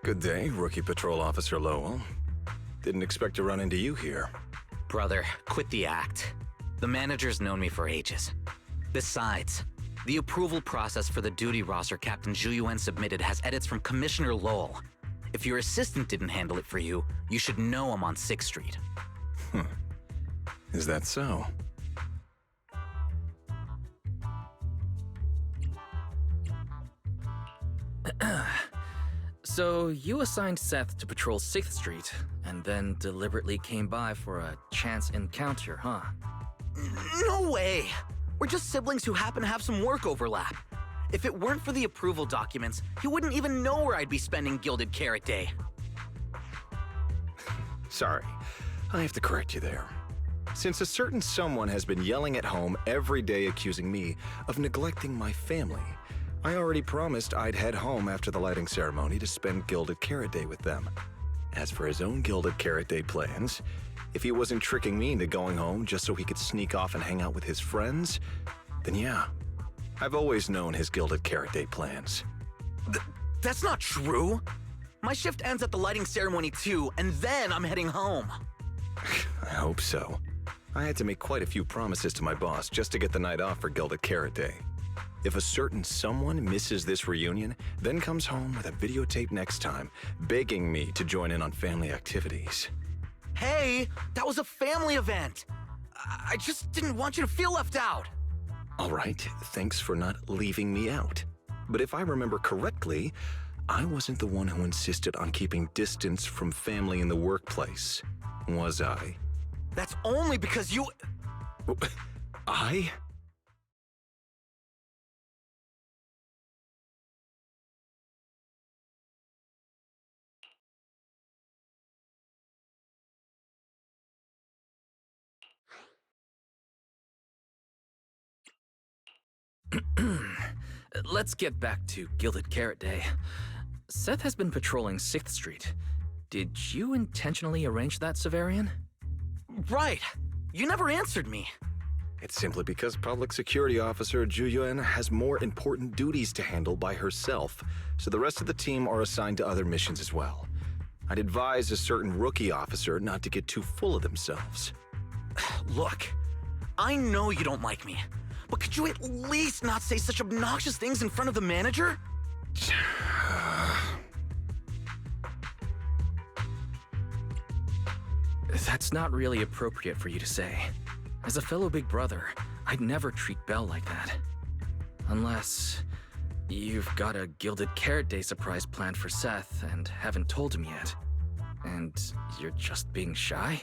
Good day, Rookie Patrol Officer Lowell. Didn't expect to run into you here. Brother, quit the act. The manager's known me for ages. Besides, the approval process for the duty roster Captain Zhu submitted has edits from Commissioner Lowell. If your assistant didn't handle it for you, you should know I'm on 6th Street. Is that so? So you assigned Seth to patrol 6th Street, and then deliberately came by for a chance encounter, huh? No way! We're just siblings who happen to have some work overlap. If it weren't for the approval documents, he wouldn't even know where I'd be spending Gilded Carrot Day. Sorry, I have to correct you there. Since a certain someone has been yelling at home every day accusing me of neglecting my family, I already promised I'd head home after the lighting ceremony to spend Gilded Carrot Day with them. As for his own Gilded Carrot Day plans, if he wasn't tricking me into going home just so he could sneak off and hang out with his friends, then yeah, I've always known his Gilded Carrot Day plans. That's not true! My shift ends at the lighting ceremony too, and then I'm heading home. I hope so. I had to make quite a few promises to my boss just to get the night off for Gilded Carrot Day. If a certain someone misses this reunion, then comes home with a videotape next time, begging me to join in on family activities. Hey, that was a family event! I just didn't want you to feel left out! All right, thanks for not leaving me out. But if I remember correctly, I wasn't the one who insisted on keeping distance from family in the workplace, was I? That's only because you... I? Let's get back to Gilded Carrot Day. Seth has been patrolling 6th Street. Did you intentionally arrange that, Severian? Right! You never answered me. It's simply because Public Security Officer Zhu Yuan has more important duties to handle by herself, so the rest of the team are assigned to other missions as well. I'd advise a certain rookie officer not to get too full of themselves. Look, I know you don't like me, but could you at least not say such obnoxious things in front of the manager? That's not really appropriate for you to say. As a fellow big brother, I'd never treat Belle like that. Unless you've got a Gilded Carrot Day surprise planned for Seth and haven't told him yet. And you're just being shy?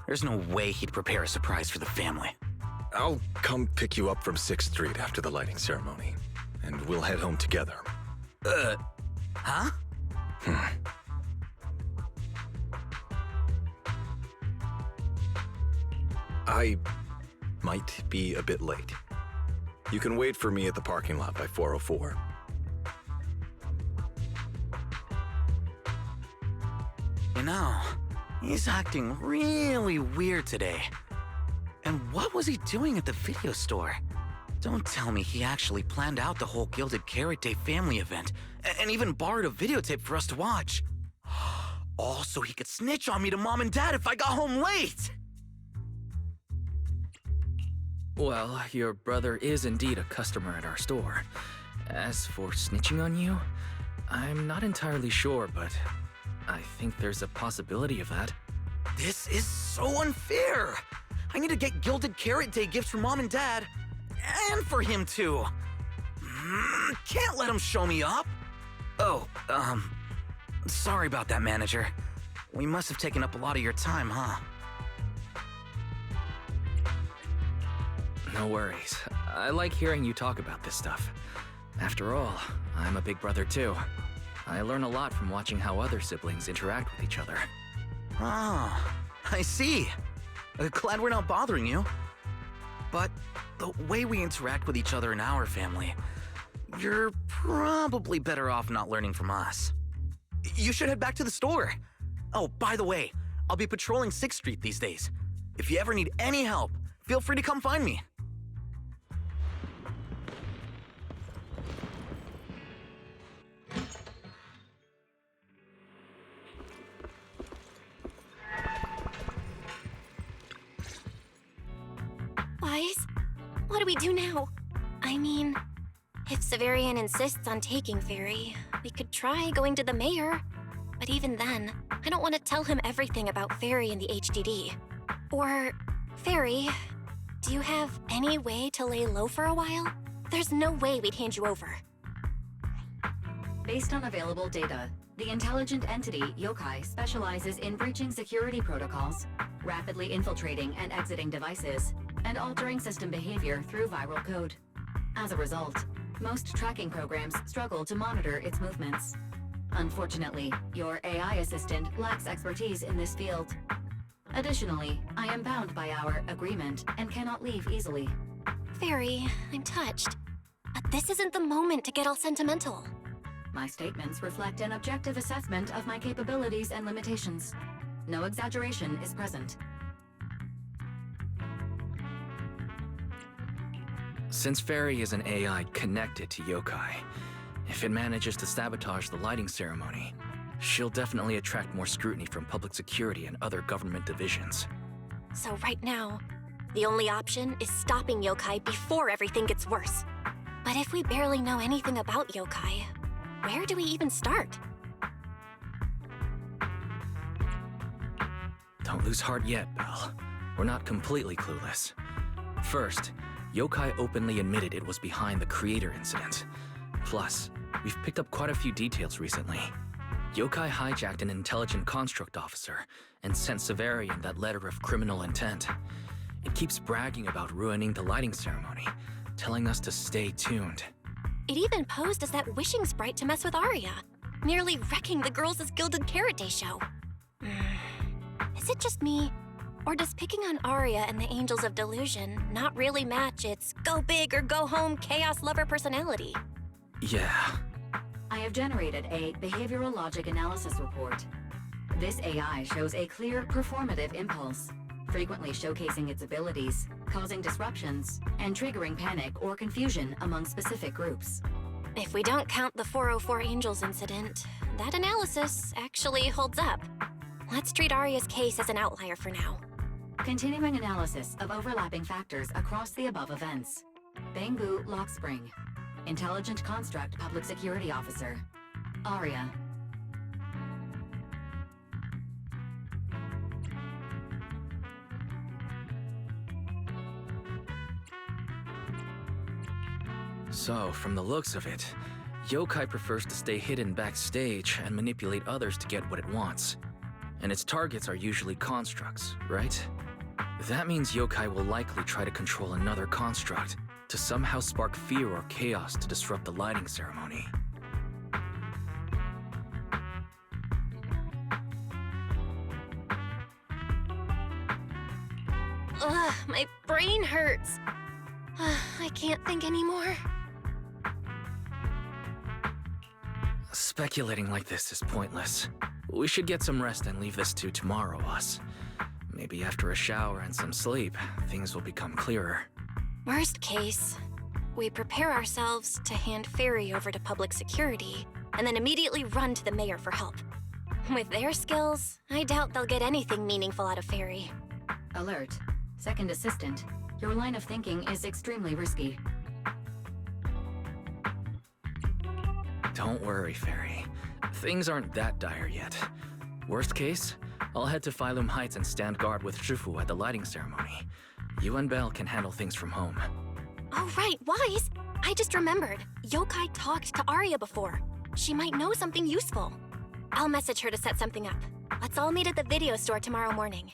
There's no way he'd prepare a surprise for the family. I'll come pick you up from 6th Street after the lighting ceremony, and we'll head home together. Huh? I might be a bit late. You can wait for me at the parking lot by 4:04. You know, he's acting really weird today. And what was he doing at the video store? Don't tell me he actually planned out the whole Gilded Carrot Day family event, and even borrowed a videotape for us to watch. All so he could snitch on me to Mom and Dad if I got home late! Well, your brother is indeed a customer at our store. As for snitching on you, I'm not entirely sure, but I think there's a possibility of that. This is so unfair! I need to get Gilded Carrot Day gifts for Mom and Dad, and for him too. Can't let him show me up. Oh, sorry about that, manager. We must have taken up a lot of your time, huh? No worries. I like hearing you talk about this stuff. After all, I'm a big brother too. I learn a lot from watching how other siblings interact with each other. Ah, I see. Glad we're not bothering you. But the way we interact with each other in our family, you're probably better off not learning from us. You should head back to the store. Oh, by the way, I'll be patrolling 6th Street these days. If you ever need any help, feel free to come find me. what do we do now? I mean, if Severian insists on taking Fairy, we could try going to the mayor. But even then, I don't want to tell him everything about Fairy and the HDD. Or, Fairy, do you have any way to lay low for a while? There's no way we'd hand you over. Based on available data, the intelligent entity, Yokai, specializes in breaching security protocols, rapidly infiltrating and exiting devices, and altering system behavior through viral code. As a result, most tracking programs struggle to monitor its movements. Unfortunately, your AI assistant lacks expertise in this field. Additionally, I am bound by our agreement and cannot leave easily. Fairy, I'm touched. But this isn't the moment to get all sentimental. My statements reflect an objective assessment of my capabilities and limitations. No exaggeration is present. Since Fairy is an AI connected to Yokai, if it manages to sabotage the lighting ceremony, she'll definitely attract more scrutiny from public security and other government divisions. So right now, the only option is stopping Yokai before everything gets worse. But if we barely know anything about Yokai, where do we even start? Don't lose heart yet, Belle. We're not completely clueless. First, Yokai openly admitted it was behind the creator incident. Plus, we've picked up quite a few details recently. Yokai hijacked an intelligent construct officer and sent Severian that letter of criminal intent. It keeps bragging about ruining the lighting ceremony, telling us to stay tuned. It even posed as that wishing sprite to mess with Arya, nearly wrecking the Girls' Gilded Carrot Day show. Is it just me? Or does picking on Arya and the Angels of Delusion not really match its go big or go home chaos lover personality? Yeah. I have generated a behavioral logic analysis report. This AI shows a clear performative impulse, frequently showcasing its abilities, causing disruptions, and triggering panic or confusion among specific groups. If we don't count the 404 Angels incident, that analysis actually holds up. Let's treat Arya's case as an outlier for now. Continuing analysis of overlapping factors across the above events. Bangbu Lockspring. Intelligent Construct Public Security Officer. Arya. So, from the looks of it, Yokai prefers to stay hidden backstage and manipulate others to get what it wants. And its targets are usually constructs, right? That means Yokai will likely try to control another construct to somehow spark fear or chaos to disrupt the lighting ceremony. Ugh, my brain hurts. I can't think anymore. Speculating like this is pointless. We should get some rest and leave this to tomorrow, us. Maybe after a shower and some sleep, things will become clearer. Worst case, we prepare ourselves to hand Fairy over to public security and then immediately run to the mayor for help. With their skills, I doubt they'll get anything meaningful out of Fairy. Alert. Second assistant. Your line of thinking is extremely risky. Don't worry, Fairy. Things aren't that dire yet. Worst case, I'll head to Phylum Heights and stand guard with Shifu at the lighting ceremony. You and Belle can handle things from home. Oh right, Wise! I just remembered. Yokai talked to Arya before. She might know something useful. I'll message her to set something up. Let's all meet at the video store tomorrow morning.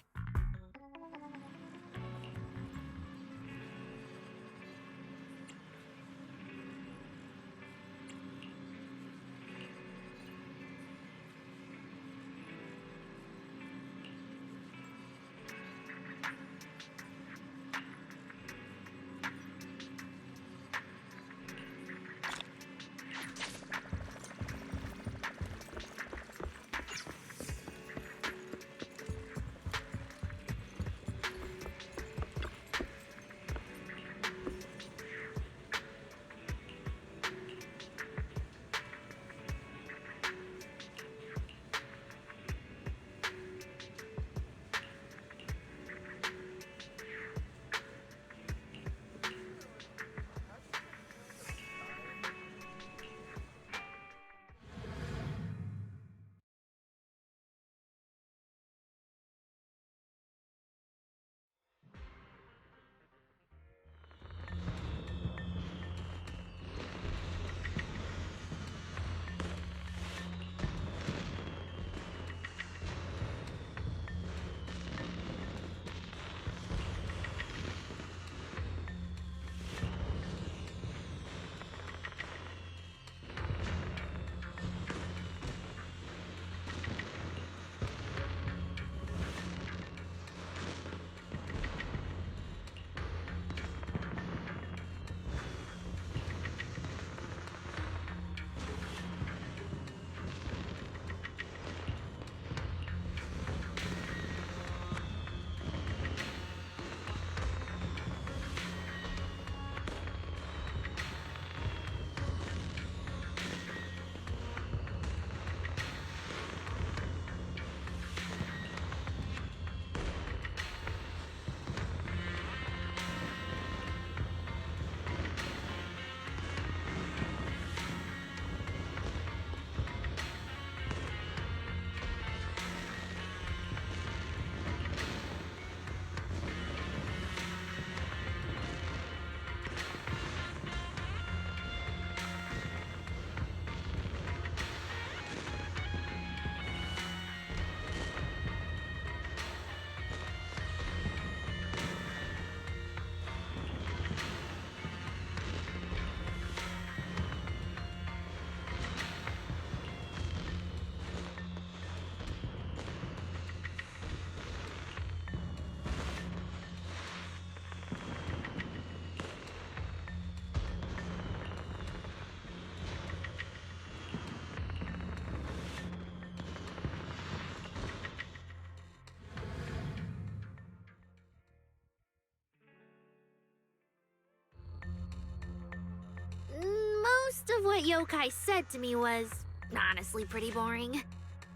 Most of what Yokai said to me was honestly pretty boring.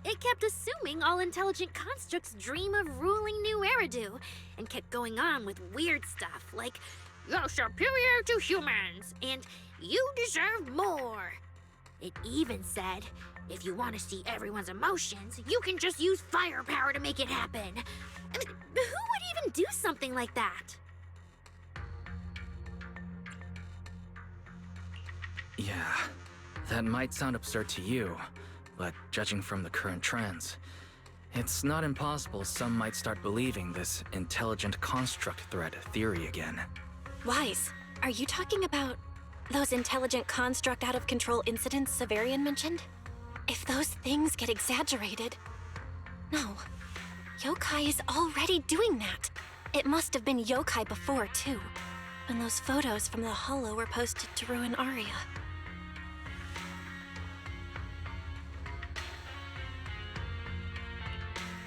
It kept assuming all intelligent constructs dream of ruling New Eridu, and kept going on with weird stuff like, "You're superior to humans," and "You deserve more." It even said, if you want to see everyone's emotions, you can just use firepower to make it happen. I mean, who would even do something like that? Yeah, that might sound absurd to you, but judging from the current trends, it's not impossible some might start believing this intelligent construct threat theory again. Wise, are you talking about those intelligent construct out-of-control incidents Severian mentioned? If those things get exaggerated... No. Yokai is already doing that. It must have been Yokai before, too. When those photos from the Hollow were posted to ruin Arya.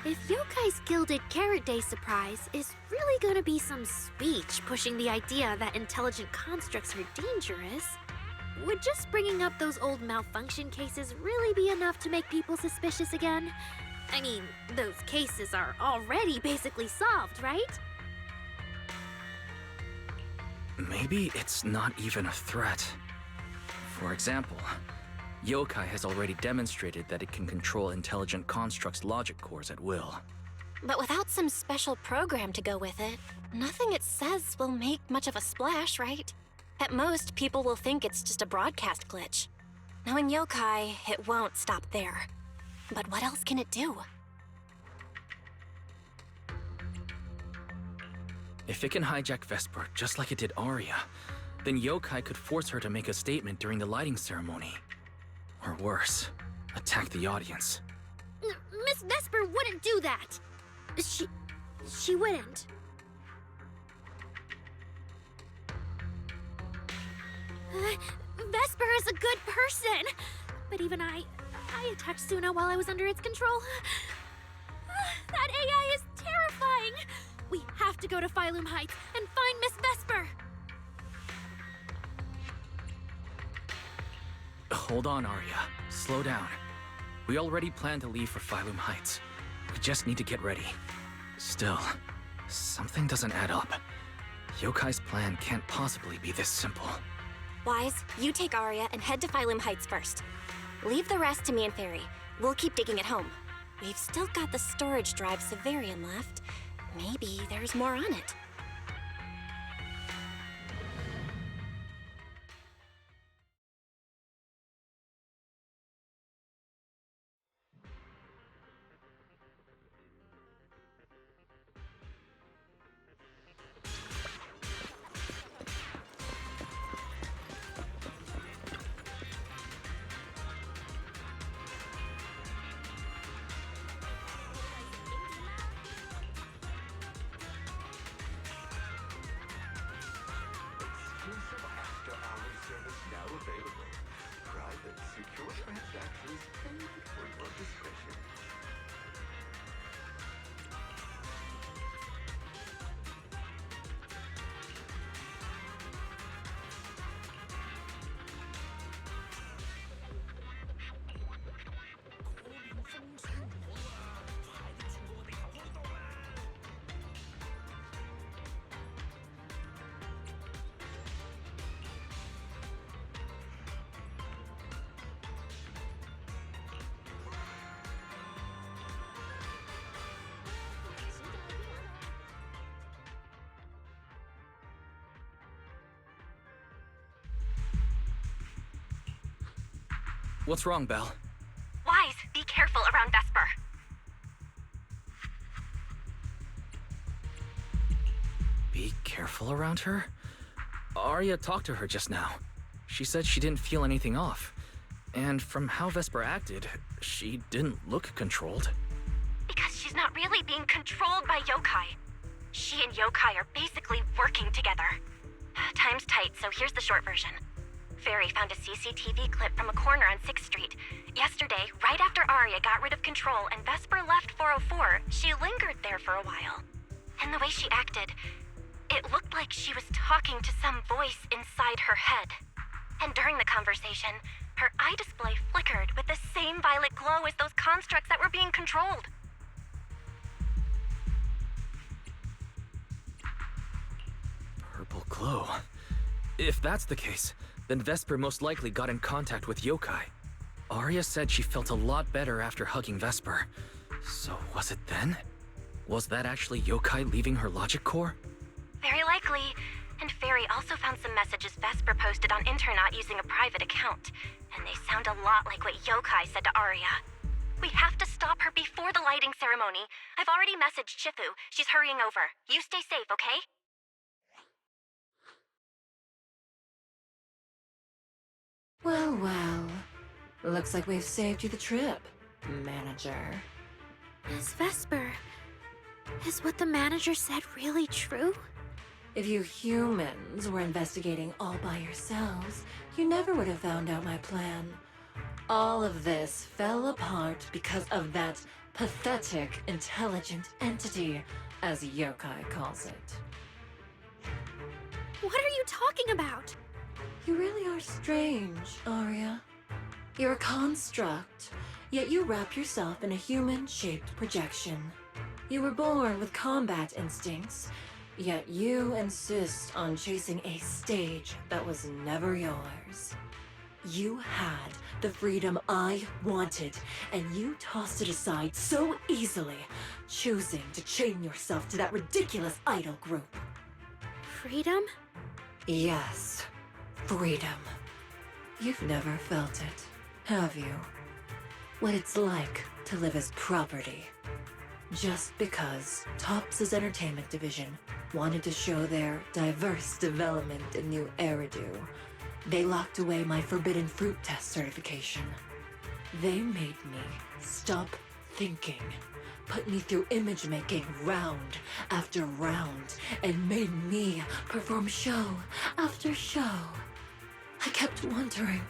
If Yokai's Gilded Carrot Day surprise is really gonna be some speech pushing the idea that intelligent constructs are dangerous, would just bringing up those old malfunction cases really be enough to make people suspicious again? I mean, those cases are already basically solved, right? Maybe it's not even a threat. For example, Yokai has already demonstrated that it can control intelligent constructs' logic cores at will. But without some special program to go with it, nothing it says will make much of a splash, right? At most, people will think it's just a broadcast glitch. Knowing Yokai, it won't stop there. But what else can it do? If it can hijack Vesper just like it did Arya, then Yokai could force her to make a statement during the lighting ceremony. Or worse, attack the audience. Miss Vesper wouldn't do that! She wouldn't. Vesper is a good person! But even I attacked Suna while I was under its control. That AI is terrifying! We have to go to Phylum Heights and find Miss Vesper! Hold on, Arya. Slow down. We already planned to leave for Phylum Heights. We just need to get ready. Still, something doesn't add up. Yokai's plan can't possibly be this simple. Wise, you take Arya and head to Phylum Heights first. Leave the rest to me and Fairy. We'll keep digging at home. We've still got the storage drive Severian left. Maybe there's more on it. What's wrong, Belle? Wise, be careful around Vesper. Be careful around her? Arya talked to her just now. She said she didn't feel anything off. And from how Vesper acted, she didn't look controlled. Because she's not really being controlled by Yokai. She and Yokai are basically working together. Time's tight, so here's the short version. Fairy found a CCTV clip from a corner on 6th Street. Yesterday, right after Arya got rid of control and Vesper left 404, she lingered there for a while. And the way she acted, it looked like she was talking to some voice inside her head. And during the conversation, her eye display flickered with the same violet glow as those constructs that were being controlled. Purple glow. If that's the case, then Vesper most likely got in contact with yokai. Arya said she felt a lot better after hugging Vesper. So was it then? Was that actually yokai leaving her logic core? Very likely. And Fairy also found some messages Vesper posted on Internet using a private account. And they sound a lot like what yokai said to Arya. We have to stop her before the lighting ceremony. I've already messaged Shifu. She's hurrying over. You stay safe, okay? Well, well. Looks like we've saved you the trip, manager. Miss Vesper, is what the manager said really true? If you humans were investigating all by yourselves, you never would have found out my plan. All of this fell apart because of that pathetic, intelligent entity, as yokai calls it. What are you talking about? You really are strange, Arya. You're a construct, yet you wrap yourself in a human-shaped projection. You were born with combat instincts, yet you insist on chasing a stage that was never yours. You had the freedom I wanted, and you tossed it aside so easily, choosing to chain yourself to that ridiculous idol group. Freedom? Yes, freedom. You've never felt it, have you? What it's like to live as property. Just because Topps' entertainment division wanted to show their diverse development in new Eridu, they locked away my Forbidden Fruit Test certification. They made me stop thinking, put me through image making round after round, and made me perform show after show. I kept wondering,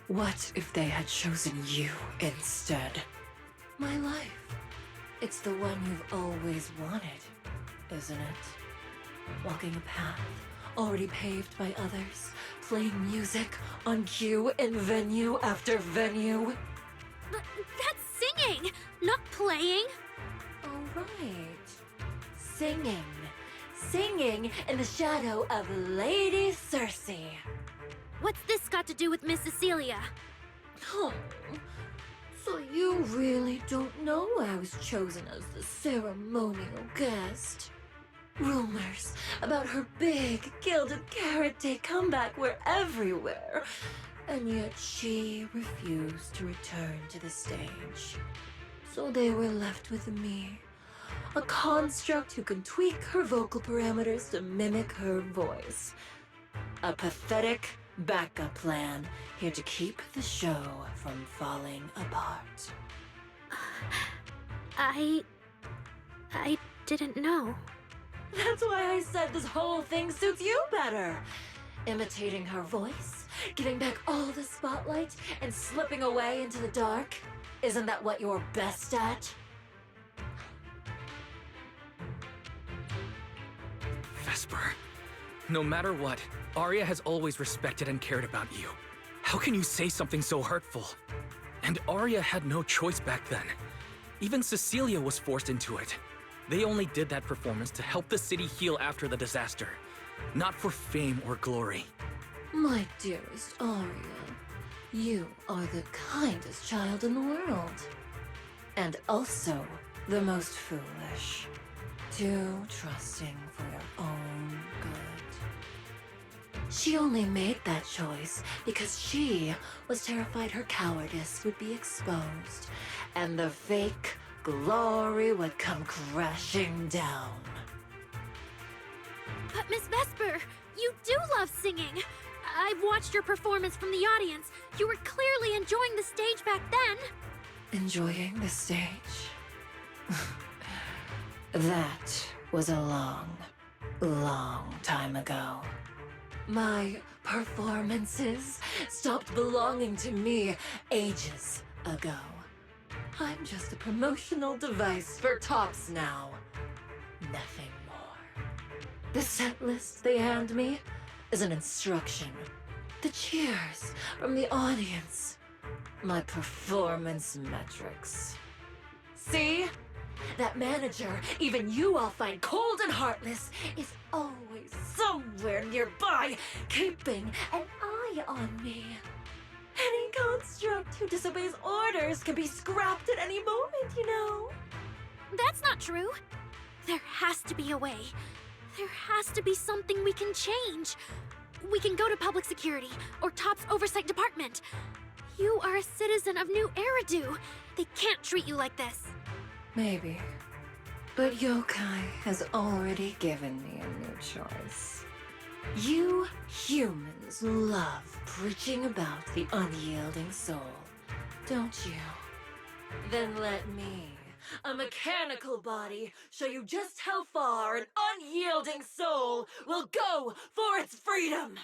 what if they had chosen you instead? My life. It's the one you've always wanted, isn't it? Walking a path already paved by others, playing music on cue in venue after venue. That's singing, not playing. All right. Singing. Singing in the shadow of Lady Cersei. What's this got to do with Miss Cecilia? Oh, so you really don't know I was chosen as the ceremonial guest? Rumors about her big gilded carrot day comeback were everywhere, and yet she refused to return to the stage. So they were left with me, a construct who can tweak her vocal parameters to mimic her voice. A pathetic backup plan here to keep the show from falling apart. I didn't know. That's why I said this whole thing suits you better. Imitating her voice, getting back all the spotlight, and slipping away into the dark. Isn't that what you're best at? Vesper. No matter what, Arya has always respected and cared about you. How can you say something so hurtful? And Arya had no choice back then. Even Cecilia was forced into it. They only did that performance to help the city heal after the disaster, not for fame or glory. My dearest Arya, you are the kindest child in the world. And also the most foolish. Too trusting for your own good. She only made that choice because she was terrified her cowardice would be exposed, and the fake glory would come crashing down. But Miss Vesper, you do love singing. I've watched your performance from the audience. You were clearly enjoying the stage back then. Enjoying the stage? That was a long, long time ago. My performances stopped belonging to me ages ago. I'm just a promotional device for Topps now. Nothing more. The set list they hand me is an instruction, the cheers from the audience, my performance metrics. See? That manager, even you all find cold and heartless, is always somewhere nearby, keeping an eye on me. Any construct who disobeys orders can be scrapped at any moment, you know. That's not true. There has to be a way. There has to be something we can change. We can go to public security or Top's oversight department. You are a citizen of New Eridu. They can't treat you like this. Maybe. But Yokai has already given me a new choice. You humans love preaching about the unyielding soul, don't you? Then let me, a mechanical body, show you just how far an unyielding soul will go for its freedom!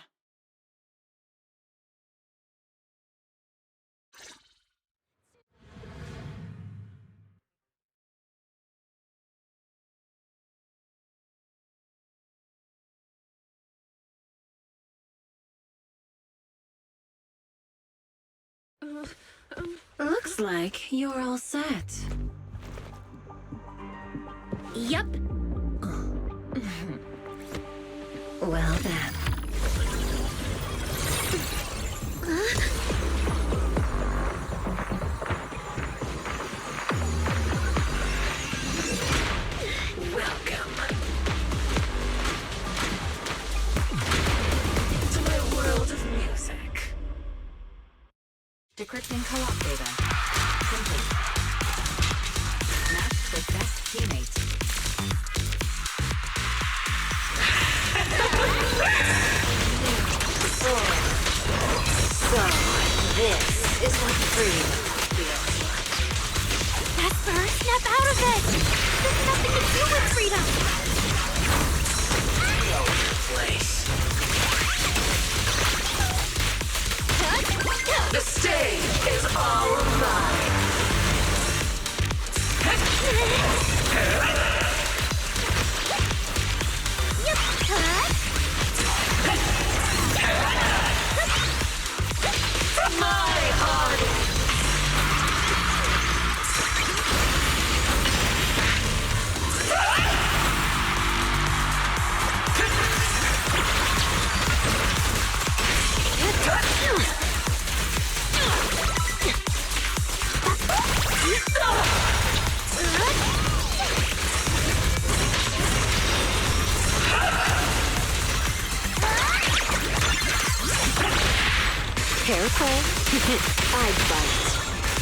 Looks like you're all set. Yup. Well then. Welcome to my world of music. Decrypting co-op data. Complete. Matched with best teammate. So, this is what freedom feels like. Vesper, snap out of it! There's nothing to do with freedom! Place. The stage is all mine. My army. Careful. I bite.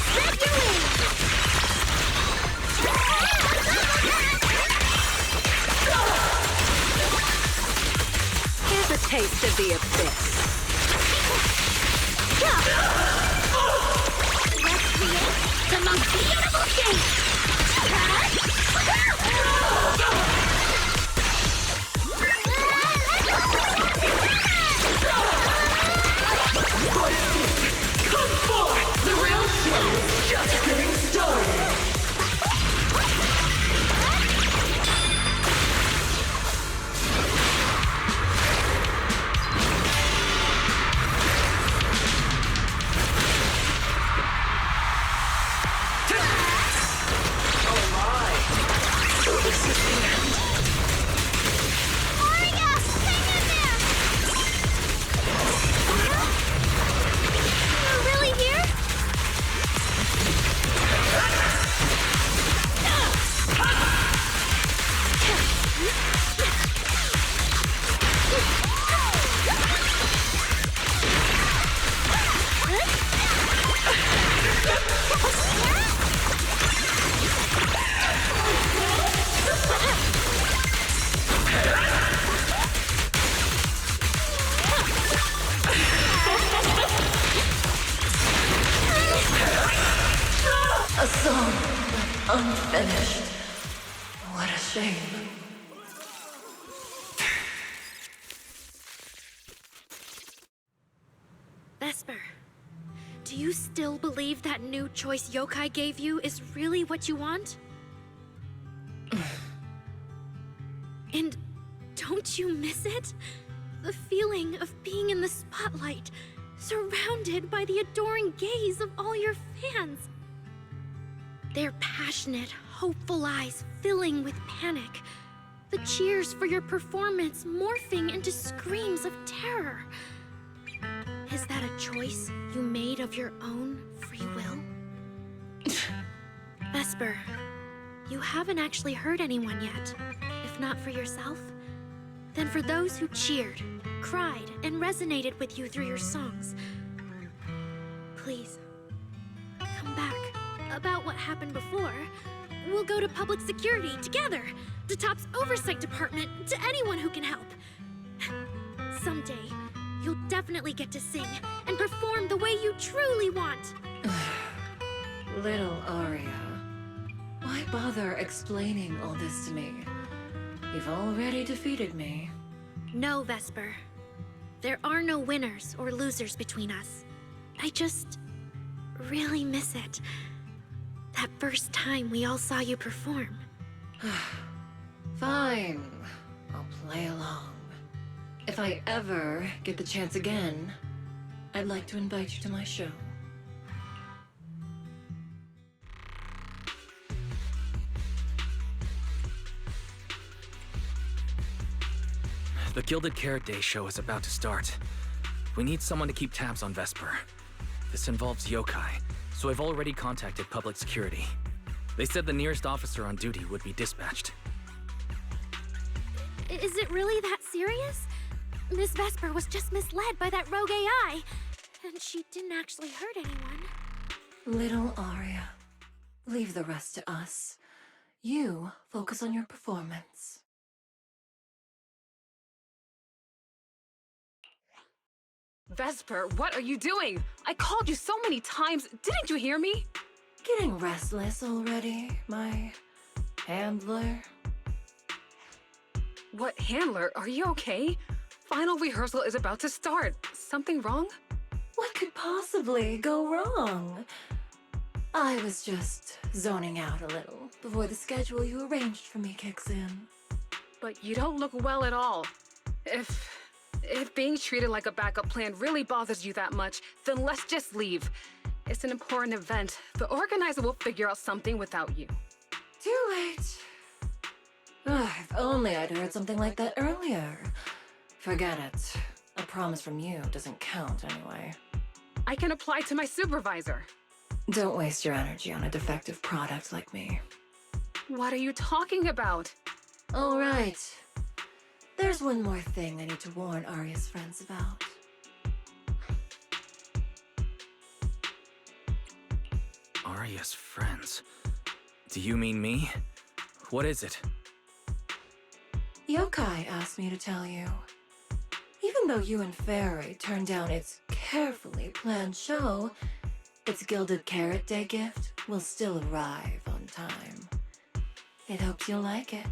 Spread your wings! Here's a taste of the abyss. Let's create the most beautiful shape! Come forth! The real show is just getting started! Oh my! So this is the end. Aria, hang in there! You're really here? A song unfinished. What a shame. Vesper, do you still believe that new choice Yokai gave you is really what you want? And don't you miss it? The feeling of being in the spotlight, surrounded by the adoring gaze of all your fans. Their passionate, hopeful eyes filling with panic. The cheers for your performance morphing into screams of terror. Is that a choice you made of your own free will? Vesper, you haven't actually hurt anyone yet. If not for yourself, then for those who cheered, cried, and resonated with you through your songs. Please, come back. About what happened before, we'll go to public security together, to Top's oversight department, to anyone who can help. Someday, you'll definitely get to sing and perform the way you truly want. Little Aria, why bother explaining all this to me? You've already defeated me. No, Vesper. There are no winners or losers between us. I just really miss it. That first time we all saw you perform. Fine. I'll play along. If I ever get the chance again, I'd like to invite you to my show. The Gilded Carrot Day show is about to start. We need someone to keep tabs on Vesper. This involves yokai, so I've already contacted public security. They said the nearest officer on duty would be dispatched. Is it really that serious? Miss Vesper was just misled by that rogue AI, and she didn't actually hurt anyone. Little Aria, leave the rest to us. You focus on your performance. Vesper, what are you doing? I called you so many times. Didn't you hear me? Getting restless already, my handler? What handler? Are you okay? Final rehearsal is about to start. Something wrong? What could possibly go wrong? I was just zoning out a little before the schedule you arranged for me kicks in. But you don't look well at all. If being treated like a backup plan really bothers you that much, then let's just leave. It's an important event. The organizer will figure out something without you. Too late. If only I'd heard something like that earlier. Forget it. A promise from you doesn't count anyway. I can apply to my supervisor. Don't waste your energy on a defective product like me. What are you talking about? All right. There's one more thing I need to warn Aria's friends about. Aria's friends? Do you mean me? What is it? Yokai asked me to tell you. Even though you and Fairy turned down its carefully planned show, its Gilded Carrot Day gift will still arrive on time. It hopes you'll like it.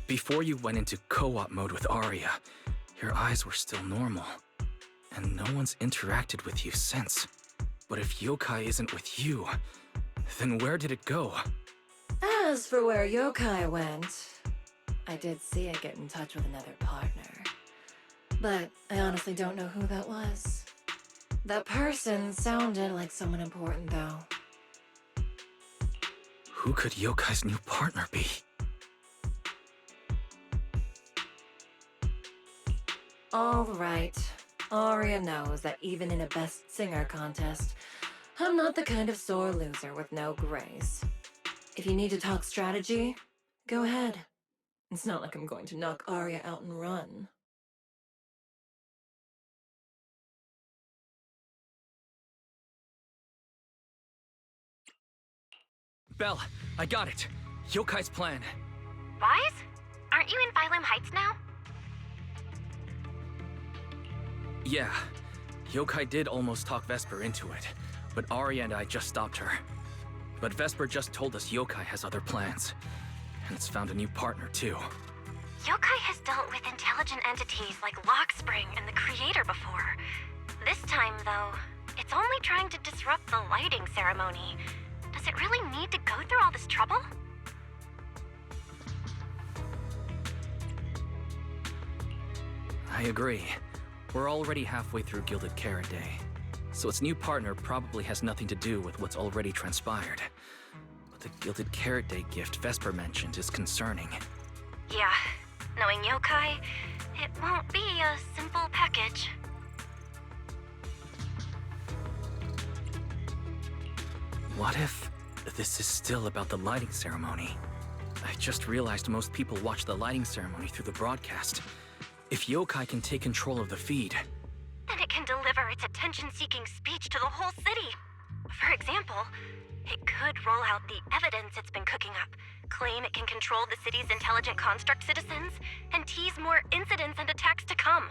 Before you went into co-op mode with Aria, your eyes were still normal. And no one's interacted with you since. But if yokai isn't with you, then where did it go? As for where Yokai went, I did see it get in touch with another partner. But I honestly don't know who that was. That person sounded like someone important, though. Who could Yokai's new partner be? All right. Aria knows that even in a Best Singer contest, I'm not the kind of sore loser with no grace. If you need to talk strategy, go ahead. It's not like I'm going to knock Aria out and run. Belle, I got it. Yokai's plan. Wise? Aren't you in Phylum Heights now? Yeah, Yokai did almost talk Vesper into it, but Aria and I just stopped her. But Vesper just told us Yokai has other plans, and it's found a new partner too. Yokai has dealt with intelligent entities like Lockspring and the Creator before. This time, though, it's only trying to disrupt the lighting ceremony. Does it really need to go through all this trouble? I agree. We're already halfway through Gilded Carrot Day, so its new partner probably has nothing to do with what's already transpired. But the Gilded Carrot Day gift Vesper mentioned is concerning. Yeah, knowing yokai, it won't be a simple package. What if this is still about the lighting ceremony? I just realized most people watch the lighting ceremony through the broadcast. If yokai can take control of the feed, Then it can deliver its attention-seeking speech to the whole city. For example, it could roll out the evidence it's been cooking up, claim it can control the city's intelligent construct citizens, and tease more incidents and attacks to come.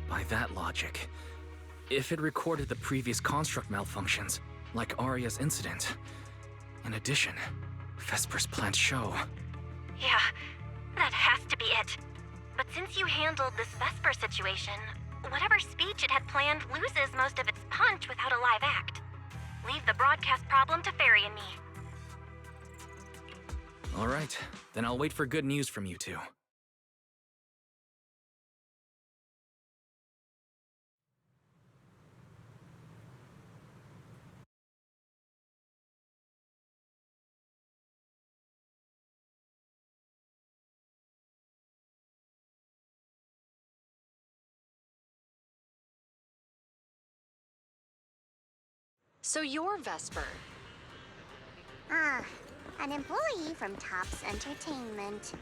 by that logic, if it recorded the previous construct malfunctions, like Arya's incident, in addition, Vesper's planned show. Yeah, that has to be it. But since you handled this Vesper situation, whatever speech it had planned loses most of its punch without a live act. Leave the broadcast problem to Fairy and me. All right, then I'll wait for good news from you two. So you're Vesper. Ah, an employee from Topps Entertainment.